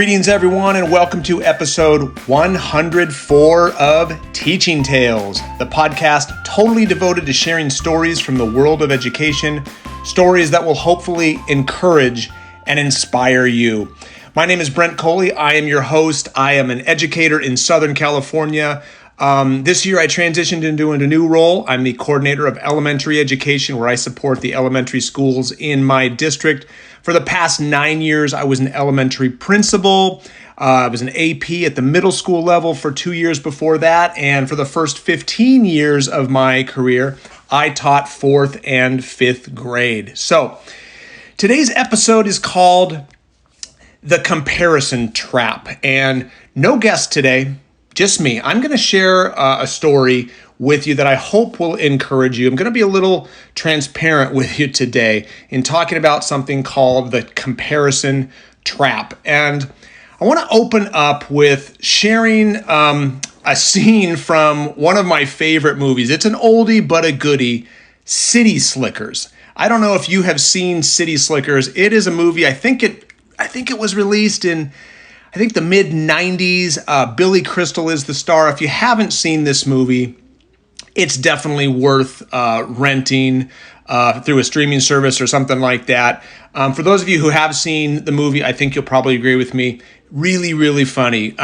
Greetings, everyone, and welcome to episode 104 of Teaching Tales, the podcast totally devoted to sharing stories from the world of education, stories that will hopefully encourage and inspire you. My name is Brent Coley. I am your host. I am an educator in Southern California. This year I transitioned into a new role. I'm the coordinator of elementary education, where I support the elementary schools in my district. For the past 9 years, I was an elementary principal. I was an AP at the middle school level for 2 years before that. And for the first 15 years of my career, I taught 4th and 5th grade. So today's episode is called The Comparison Trap. And no guest today, just me. I'm going to share a story with you that I hope will encourage you. I'm going to be a little transparent with you today in talking about something called the comparison trap. And I want to open up with sharing a scene from one of my favorite movies. It's an oldie but a goodie, City Slickers. I don't know if you have seen City Slickers. It is a movie, I think it was released in the mid-90s. Billy Crystal is the star. If you haven't seen this movie, it's definitely worth renting through a streaming service or something like that. For those of you who have seen the movie, I think you'll probably agree with me. Really, really funny.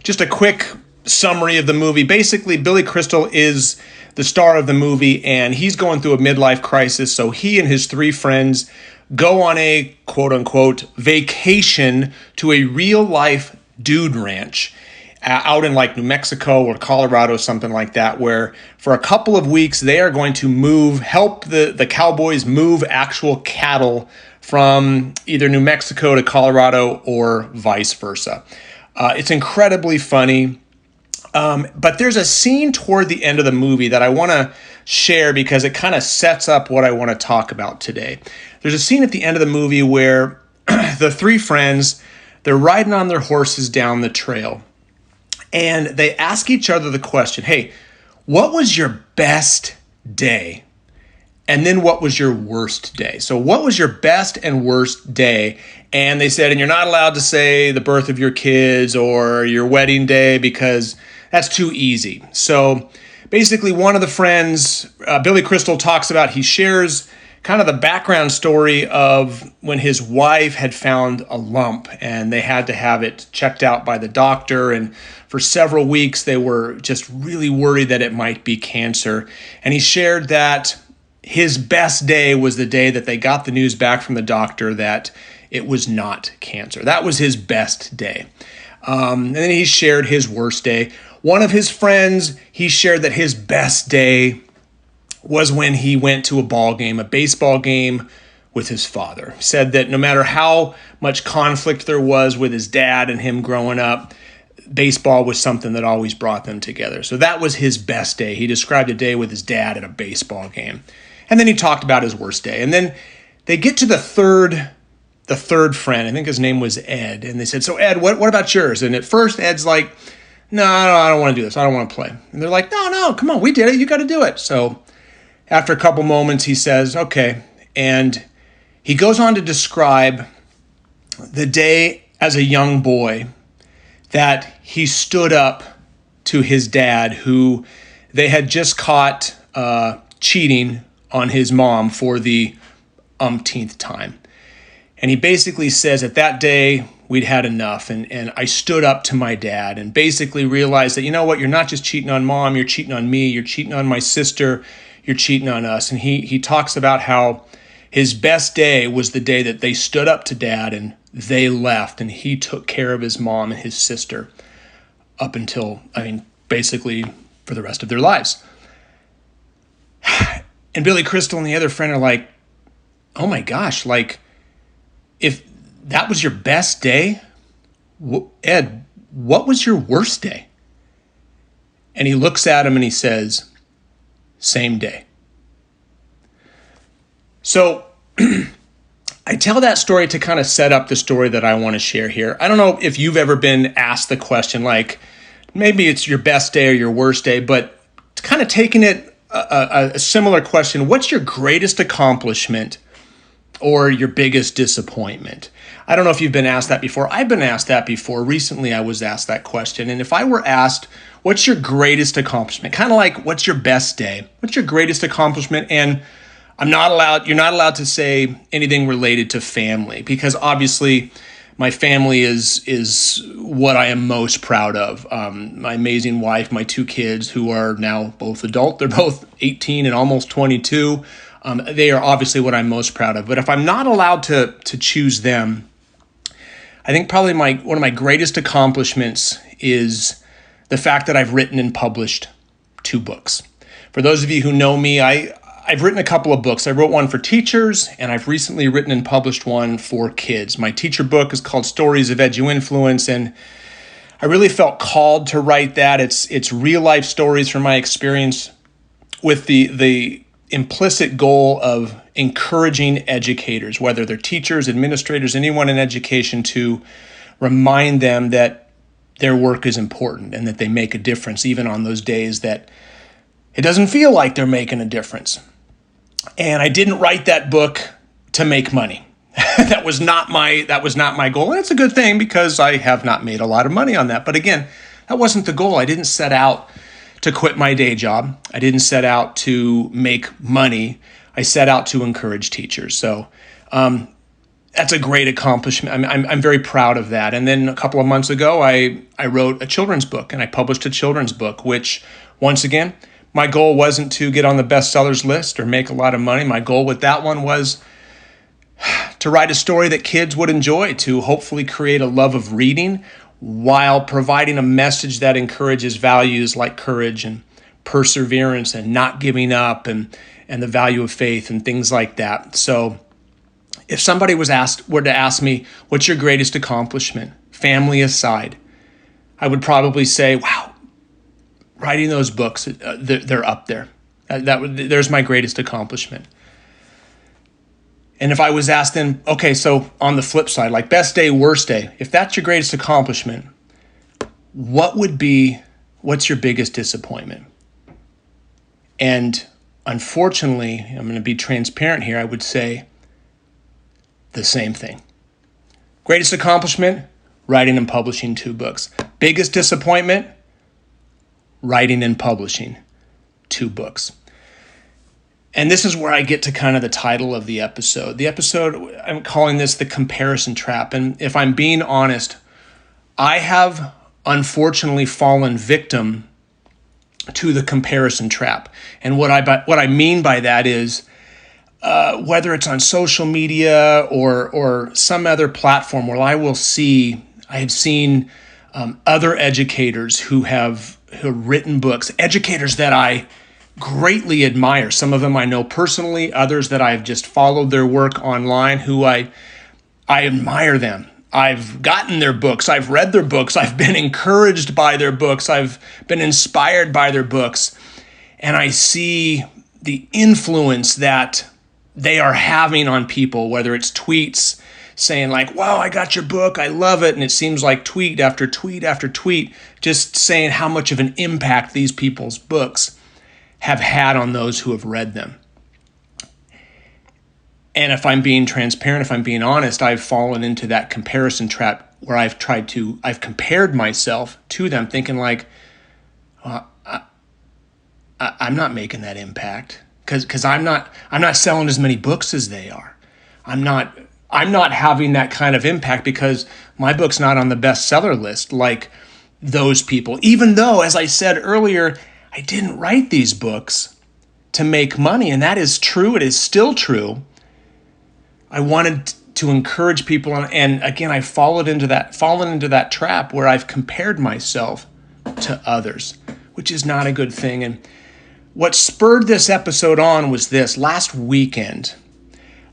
Just a quick summary of the movie. Basically, Billy Crystal is the star of the movie, and he's going through a midlife crisis. So he and his 3 friends go on a quote-unquote vacation to a real-life dude ranch out in like New Mexico or Colorado, something like that, where for a couple of weeks they are going to help the cowboys move actual cattle from either New Mexico to Colorado or vice versa. It's incredibly funny. But there's a scene toward the end of the movie that I want to share because it kind of sets up what I want to talk about today. There's a scene at the end of the movie where the 3 friends, they're riding on their horses down the trail, and they ask each other the question, hey, what was your best day? And then what was your worst day? So what was your best and worst day? And they said, and you're not allowed to say the birth of your kids or your wedding day because that's too easy. So basically one of the friends, Billy Crystal, talks about, he shares kind of the background story of when his wife had found a lump and they had to have it checked out by the doctor. And for several weeks, they were just really worried that it might be cancer. And he shared that his best day was the day that they got the news back from the doctor that it was not cancer. That was his best day. And then he shared his worst day. One of his friends, he shared that his best day was when he went to a baseball game with his father. He said that no matter how much conflict there was with his dad and him growing up, baseball was something that always brought them together. So that was his best day. He described a day with his dad at a baseball game. And then he talked about his worst day. And then they get to the third friend. I think his name was Ed. And they said, so Ed, what about yours? And at first Ed's like, no, I don't want to do this. I don't want to play. And they're like, no, come on, we did it. You got to do it. So after a couple moments, he says, okay. And he goes on to describe the day as a young boy that he stood up to his dad, who they had just caught cheating on his mom for the umpteenth time. And he basically says that that day we'd had enough, and I stood up to my dad and basically realized that, you know what, you're not just cheating on mom, you're cheating on me, you're cheating on my sister, you're cheating on us. And he talks about how his best day was the day that they stood up to dad and they left, and he took care of his mom and his sister up until, basically for the rest of their lives. And Billy Crystal and the other friend are like, oh my gosh, like, if that was your best day, Ed, what was your worst day? And he looks at him and he says, same day. So I tell that story to kind of set up the story that I want to share here. I don't know if you've ever been asked the question, like maybe it's your best day or your worst day, but kind of taking it a similar question, what's your greatest accomplishment or your biggest disappointment? I don't know if you've been asked that before. I've been asked that before. Recently, I was asked that question. And if I were asked, what's your greatest accomplishment? Kind of like, what's your best day? What's your greatest accomplishment? And you're not allowed to say anything related to family, because obviously my family is what I am most proud of. My amazing wife, my two kids who are now both adult. They're both 18 and almost 22. They are obviously what I'm most proud of. But if I'm not allowed to choose them, I think probably one of my greatest accomplishments is the fact that I've written and published 2 books. For those of you who know me, I've written a couple of books. I wrote one for teachers, and I've recently written and published one for kids. My teacher book is called Stories of Edu Influence, and I really felt called to write that. It's real life stories from my experience, with the implicit goal of encouraging educators, whether they're teachers, administrators, anyone in education, to remind them that their work is important and that they make a difference, even on those days that it doesn't feel like they're making a difference. And I didn't write that book to make money. That was not my goal. And it's a good thing, because I have not made a lot of money on that. But again, that wasn't the goal. I didn't set out to quit my day job. I didn't set out to make money. I set out to encourage teachers. So that's a great accomplishment. I'm very proud of that. And then a couple of months ago, I wrote a children's book, and I published a children's book, which, once again, my goal wasn't to get on the bestsellers list or make a lot of money. My goal with that one was to write a story that kids would enjoy, to hopefully create a love of reading while providing a message that encourages values like courage and perseverance and not giving up, and the value of faith and things like that. So if somebody were to ask me, what's your greatest accomplishment, family aside, I would probably say, wow, writing those books, they're up there. There's my greatest accomplishment. And if I was asked then, okay, so on the flip side, like best day, worst day, if that's your greatest accomplishment, what's your biggest disappointment? And unfortunately, I'm going to be transparent here, I would say the same thing. Greatest accomplishment, writing and publishing 2 books. Biggest disappointment, writing and publishing 2 books. And this is where I get to kind of the title of the episode. The episode, I'm calling this the comparison trap. And if I'm being honest, I have unfortunately fallen victim to the comparison trap. And what I mean by that is, whether it's on social media or some other platform where I have seen other educators who have written books, educators that I greatly admire. Some of them I know personally, others that I've just followed their work online, who I admire them. I've gotten their books, I've read their books, I've been encouraged by their books, I've been inspired by their books, and I see the influence that they are having on people, whether it's tweets saying like, wow, I got your book, I love it, and it seems like tweet after tweet after tweet, just saying how much of an impact these people's books have had on those who have read them. And if I'm being transparent, if I'm being honest, I've fallen into that comparison trap where I've compared myself to them, thinking like, I'm not making that impact because I'm not selling as many books as they are. I'm not having that kind of impact because my book's not on the bestseller list like those people. Even though, as I said earlier, I didn't write these books to make money, and that is true. It is still true. I wanted to encourage people, and again, I've fallen into that trap where I've compared myself to others, which is not a good thing. And what spurred this episode on was this. Last weekend,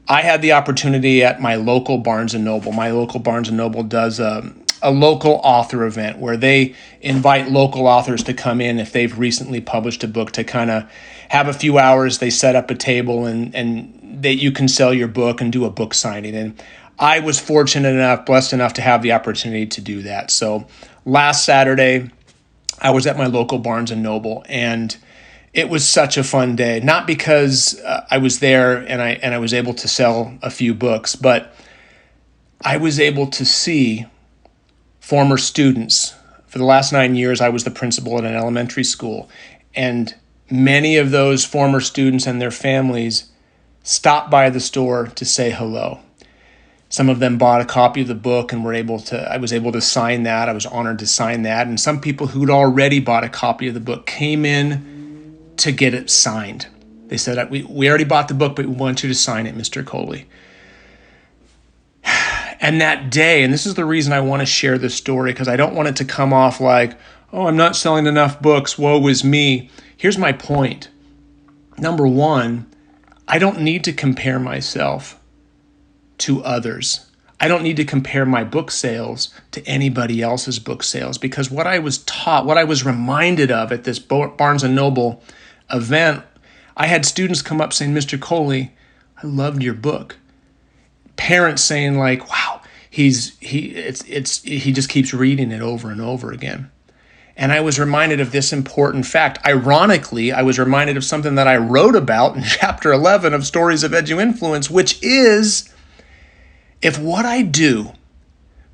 I had the opportunity at my local Barnes & Noble. My local Barnes & Noble does a local author event where they invite local authors to come in if they've recently published a book to kind of have a few hours. They set up a table and that you can sell your book and do a book signing. And I was blessed enough to have the opportunity to do that. So last Saturday, I was at my local Barnes & Noble, and It was such a fun day, not because I was there and I was able to sell a few books, but I was able to see former students. For the last 9 years, I was the principal at an elementary school, and many of those former students and their families stopped by the store to say hello. Some of them bought a copy of the book and I was able to sign that. I was honored to sign that. And some people who'd already bought a copy of the book came in to get it signed. They said, we already bought the book, but we want you to sign it, Mr. Coley. And that day, and this is the reason I want to share this story, because I don't want it to come off like, oh, I'm not selling enough books, woe is me. Here's my point. Number one, I don't need to compare myself to others. I don't need to compare my book sales to anybody else's book sales, because what I was taught, what I was reminded of at this Barnes & Noble event, I had students come up saying, Mr. Coley, I loved your book. Parents saying like, wow, he just keeps reading it over and over again. And I was reminded of this important fact. Ironically, I was reminded of something that I wrote about in chapter 11 of Stories of Edu Influence, which is, if what I do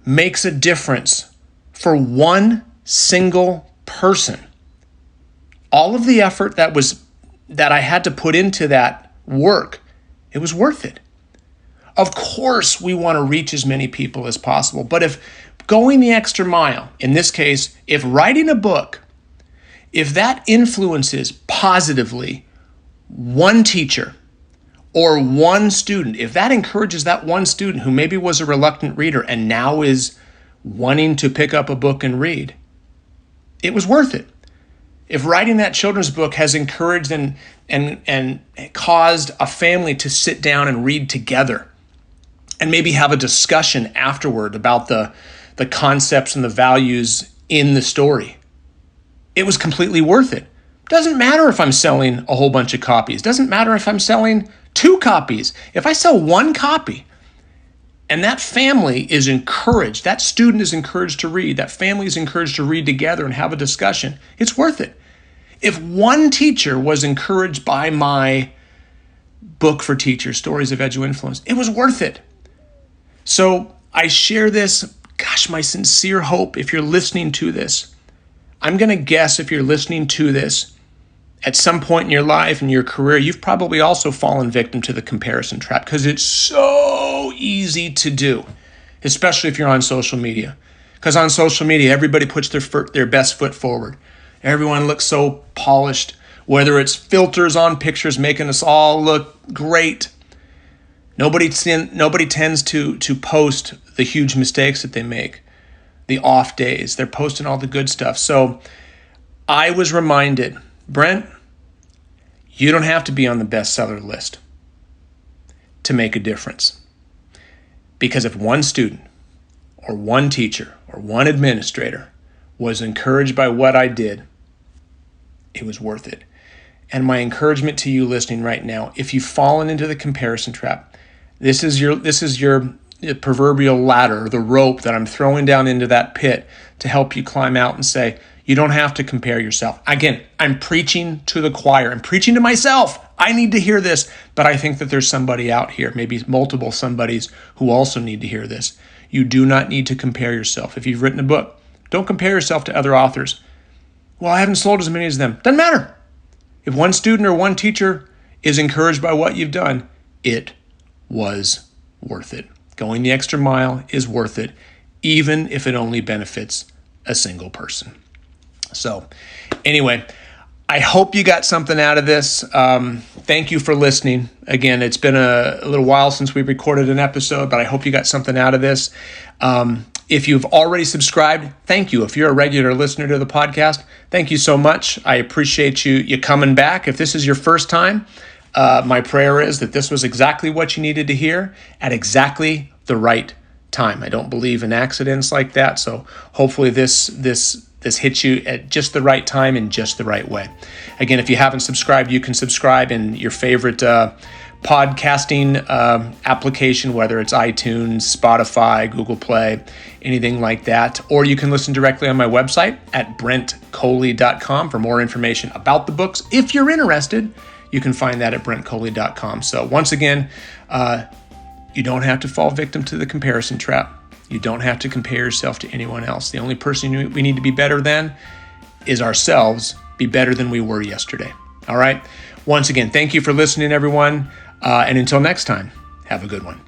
makes a difference for one single person, all of the effort that I had to put into that work, it was worth it. Of course, we want to reach as many people as possible, but if going the extra mile, in this case, if writing a book, if that influences positively one teacher or one student, if that encourages that one student who maybe was a reluctant reader and now is wanting to pick up a book and read, it was worth it. If writing that children's book has encouraged and caused a family to sit down and read together and maybe have a discussion afterward about the concepts and the values in the story, it was completely worth it. Doesn't matter if I'm selling a whole bunch of copies. Doesn't matter if I'm selling 2 copies. If I sell 1 copy and that family is encouraged, that student is encouraged to read, that family is encouraged to read together and have a discussion, it's worth it. If one teacher was encouraged by my book for teachers, Stories of Edu Influence, it was worth it. So I share this, my sincere hope, if you're listening to this, I'm going to guess if you're listening to this, at some point in your life and your career, you've probably also fallen victim to the comparison trap, because it's so easy to do, especially if you're on social media. Because on social media, everybody puts their best foot forward. Everyone looks so polished, whether it's filters on pictures making us all look great. Nobody tends to post the huge mistakes that they make, the off days. They're posting all the good stuff. So I was reminded, Brent, you don't have to be on the bestseller list to make a difference. Because if one student or one teacher or one administrator was encouraged by what I did, it was worth it. And my encouragement to you listening right now, if you've fallen into the comparison trap, this is your proverbial ladder, the rope that I'm throwing down into that pit to help you climb out and say, you don't have to compare yourself. Again, I'm preaching to the choir. I'm preaching to myself. I need to hear this, but I think that there's somebody out here, maybe multiple somebodies, who also need to hear this. You do not need to compare yourself. If you've written a book, don't compare yourself to other authors. Well, I haven't sold as many as them. Doesn't matter. If one student or one teacher is encouraged by what you've done, it was worth it. Going the extra mile is worth it, even if it only benefits a single person. So anyway, I hope you got something out of this. Thank you for listening. Again, it's been a little while since we recorded an episode, but I hope you got something out of this. If you've already subscribed, thank you. If you're a regular listener to the podcast, thank you so much. I appreciate you coming back. If this is your first time, my prayer is that this was exactly what you needed to hear at exactly the right time. I don't believe in accidents like that, so hopefully this hits you at just the right time in just the right way. Again, if you haven't subscribed, you can subscribe in your favorite podcasting application, whether it's iTunes, Spotify, Google Play, anything like that. Or you can listen directly on my website at brentcoley.com for more information about the books. If you're interested, you can find that at brentcoley.com. So once again, you don't have to fall victim to the comparison trap. You don't have to compare yourself to anyone else. The only person we need to be better than is ourselves. Be better than we were yesterday. All right? Once again, thank you for listening, everyone. And until next time, have a good one.